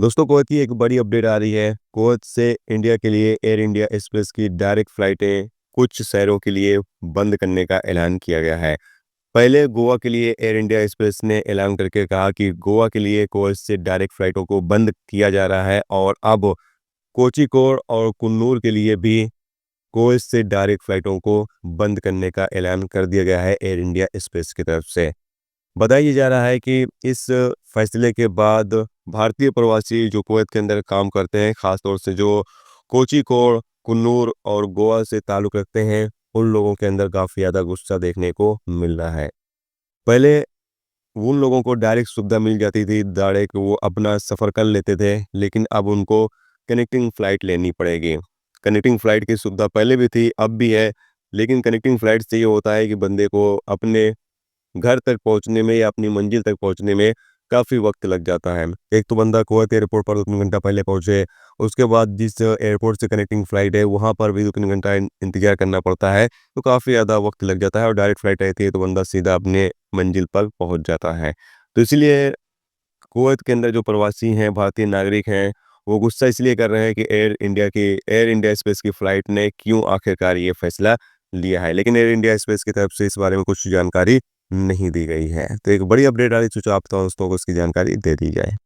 दोस्तों कुवैत की एक बड़ी अपडेट आ रही है। कुवैत से इंडिया के लिए एयर इंडिया एक्सप्रेस की डायरेक्ट फ़्लाइटें कुछ शहरों के लिए बंद करने का ऐलान किया गया है। पहले गोवा के लिए एयर इंडिया एक्सप्रेस ने ऐलान करके कहा कि गोवा के लिए कुवैत से डायरेक्ट फ़्लाइटों को बंद किया जा रहा है और अब कोझिकोड और कुन्नूर के लिए भी कुवैत से डायरेक्ट फ़्लाइटों को बंद करने का ऐलान कर दिया गया है एयर इंडिया एक्सप्रेस की तरफ से। बताया जा रहा है कि इस फैसले के बाद भारतीय प्रवासी जो कुवैत के अंदर काम करते हैं, ख़ास तौर से जो कोझिकोड, कुन्नूर और गोवा से ताल्लुक़ रखते हैं, उन लोगों के अंदर काफ़ी ज़्यादा गुस्सा देखने को मिल रहा है। पहले उन लोगों को डायरेक्ट सुविधा मिल जाती थी, डायरेक्ट वो अपना सफ़र कर लेते थे, लेकिन अब उनको कनेक्टिंग फ़्लाइट लेनी पड़ेगी। कनेक्टिंग फ़्लाइट की सुविधा पहले भी थी, अब भी है, लेकिन कनेक्टिंग फ़्लाइट से ये होता है कि बंदे को अपने घर तक पहुँचने में या अपनी मंजिल तक पहुँचने में काफ़ी वक़्त लग जाता है। एक तो बंदा कुवैत एयरपोर्ट पर 2-3 घंटा पहले पहुँचे, उसके बाद जिस एयरपोर्ट से कनेक्टिंग फ़्लाइट है, वहाँ पर भी 2-3 घंटा इंतज़ार करना पड़ता है, तो काफ़ी ज़्यादा वक़्त लग जाता है और डायरेक्ट फ़्लाइट रहती है, तो बंदा सीधा अपने मंजिल पर पहुँच जाता है। तो इसीलिए कुवैत के अंदर जो प्रवासी हैं, भारतीय नागरिक हैं, वो गुस्सा इसलिए कर रहे हैं कि एयर इंडिया एक्सप्रेस की फ़्लाइट ने क्यों आखिरकार ये फ़ैसला लिया है। लेकिन एयर इंडिया एक्सप्रेस की तरफ से इस बारे में कुछ जानकारी नहीं दी गई है। तो एक बड़ी अपडेट आ रही है, सोचा आप दोस्तों को इसकी जानकारी दे दी जाए।